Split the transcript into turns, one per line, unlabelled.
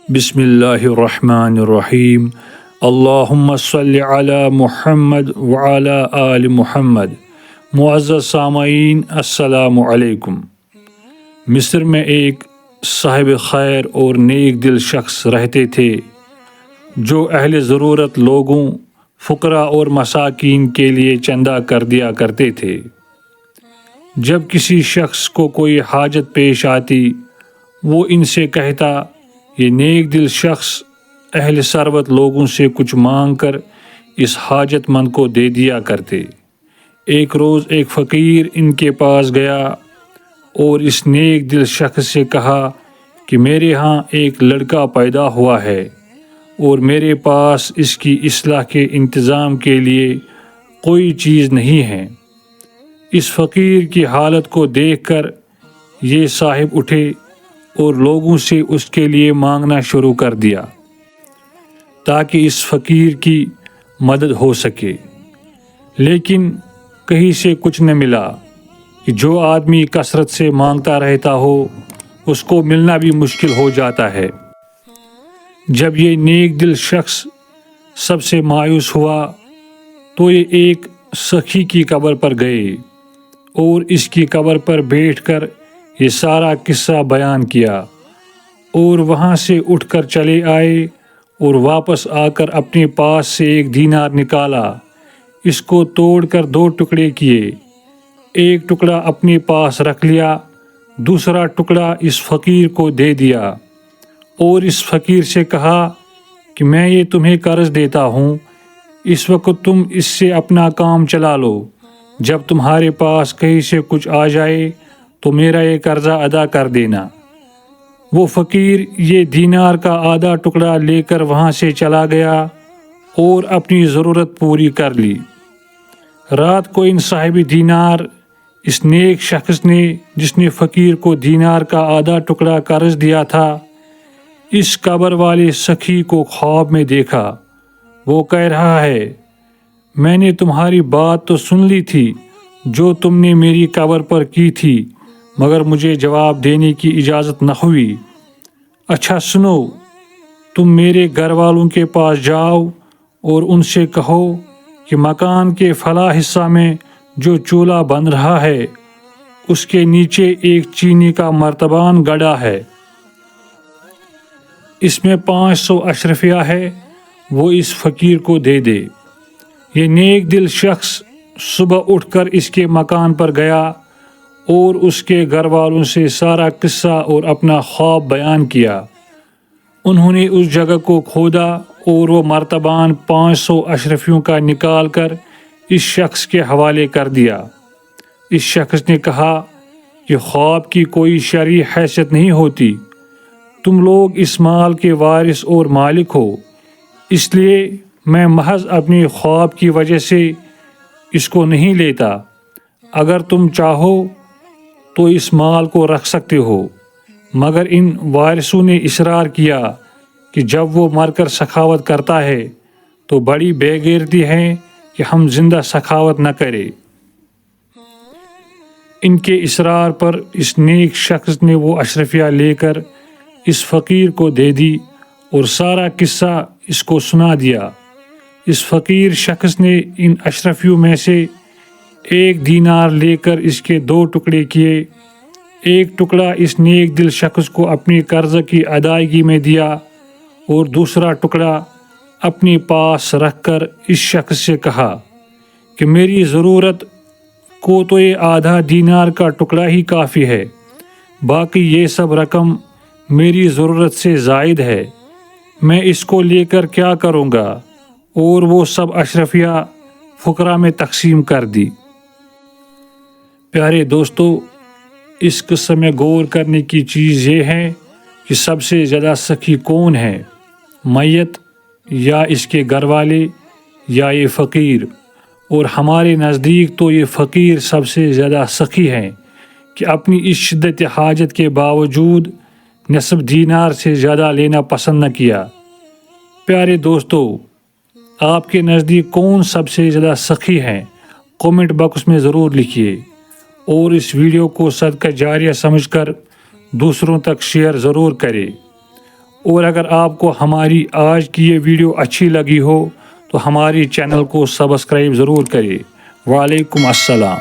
بسم اللہ الرحمن الرحیم اللہم صلی علی محمد وعلی آل محمد۔ معزز سامعین السلام علیکم۔ مصر میں ایک صاحب خیر اور نیک دل شخص رہتے تھے جو اہل ضرورت لوگوں، فقراء اور مساکین کے لیے چندہ کر دیا کرتے تھے۔ جب کسی شخص کو کوئی حاجت پیش آتی وہ ان سے کہتا، یہ نیک دل شخص اہل ثروت لوگوں سے کچھ مانگ کر اس حاجت مند کو دے دیا کرتے۔ ایک روز ایک فقیر ان کے پاس گیا اور اس نیک دل شخص سے کہا کہ میرے ہاں ایک لڑکا پیدا ہوا ہے اور میرے پاس اس کی اصلاح کے انتظام کے لیے کوئی چیز نہیں ہے۔ اس فقیر کی حالت کو دیکھ کر یہ صاحب اٹھے اور لوگوں سے اس کے لیے مانگنا شروع کر دیا تاکہ اس فقیر کی مدد ہو سکے، لیکن کہیں سے کچھ نہ ملا کہ جو آدمی کثرت سے مانگتا رہتا ہو اس کو ملنا بھی مشکل ہو جاتا ہے۔ جب یہ نیک دل شخص سب سے مایوس ہوا تو یہ ایک سخی کی قبر پر گئے اور اس کی قبر پر بیٹھ کر یہ سارا قصہ بیان کیا، اور وہاں سے اٹھ کر چلے آئے اور واپس آ کر اپنے پاس سے ایک دینار نکالا، اس کو توڑ کر 2 ٹکڑے کیے، ایک ٹکڑا اپنے پاس رکھ لیا، دوسرا ٹکڑا اس فقیر کو دے دیا، اور اس فقیر سے کہا کہ میں یہ تمہیں قرض دیتا ہوں، اس وقت تم اس سے اپنا کام چلا لو، جب تمہارے پاس کہیں سے کچھ آ جائے تو میرا یہ قرضہ ادا کر دینا۔ وہ فقیر یہ دینار کا آدھا ٹکڑا لے کر وہاں سے چلا گیا اور اپنی ضرورت پوری کر لی۔ رات کو ان صاحب دینار اس نیک شخص نے جس نے فقیر کو دینار کا آدھا ٹکڑا قرض دیا تھا اس قبر والے سخی کو خواب میں دیکھا۔ وہ کہہ رہا ہے، میں نے تمہاری بات تو سن لی تھی جو تم نے میری قبر پر کی تھی، مگر مجھے جواب دینے کی اجازت نہ ہوئی۔ اچھا سنو، تم میرے گھر والوں کے پاس جاؤ اور ان سے کہو کہ مکان کے فلاں حصہ میں جو چولہا بن رہا ہے اس کے نیچے ایک چینی کا مرتبان گڑا ہے، اس میں 500 اشرفیہ ہے، وہ اس فقیر کو دے دے۔ یہ نیک دل شخص صبح اٹھ کر اس کے مکان پر گیا اور اس کے گھر والوں سے سارا قصہ اور اپنا خواب بیان کیا۔ انہوں نے اس جگہ کو کھودا اور وہ مرتبان 500 اشرفیوں کا نکال کر اس شخص کے حوالے کر دیا۔ اس شخص نے کہا کہ خواب کی کوئی شرعی حیثیت نہیں ہوتی، تم لوگ اس مال کے وارث اور مالک ہو، اس لیے میں محض اپنے خواب کی وجہ سے اس کو نہیں لیتا، اگر تم چاہو تو اس مال کو رکھ سکتے ہو۔ مگر ان وارثوں نے اصرار کیا کہ جب وہ مر کر سخاوت کرتا ہے تو بڑی بے غیرتی ہے کہ ہم زندہ سخاوت نہ کریں۔ ان کے اصرار پر اس نیک شخص نے وہ اشرفیہ لے کر اس فقیر کو دے دی اور سارا قصہ اس کو سنا دیا۔ اس فقیر شخص نے ان اشرفیوں میں سے ایک دینار لے کر اس کے 2 ٹکڑے کیے، ایک ٹکڑا اس نیک دل شخص کو اپنی قرض کی ادائیگی میں دیا اور دوسرا ٹکڑا اپنے پاس رکھ کر اس شخص سے کہا کہ میری ضرورت کو تو یہ آدھا دینار کا ٹکڑا ہی کافی ہے، باقی یہ سب رقم میری ضرورت سے زائد ہے، میں اس کو لے کر کیا کروں گا، اور وہ سب اشرفیہ فقراء میں تقسیم کر دی۔ پیارے دوستو، اس قصے میں غور کرنے کی چیز یہ ہے کہ سب سے زیادہ سخی کون ہے، میت یا اس کے گھر والے یا یہ فقیر؟ اور ہمارے نزدیک تو یہ فقیر سب سے زیادہ سخی ہیں کہ اپنی اس شدت حاجت کے باوجود نصف دینار سے زیادہ لینا پسند نہ کیا۔ پیارے دوستو، آپ کے نزدیک کون سب سے زیادہ سخی ہیں؟ کامنٹ باکس میں ضرور لکھیے، اور اس ویڈیو کو صدقہ جاریہ سمجھ کر دوسروں تک شیئر ضرور کریں، اور اگر آپ کو ہماری آج کی یہ ویڈیو اچھی لگی ہو تو ہماری چینل کو سبسکرائب ضرور کریں۔ وعلیکم السلام۔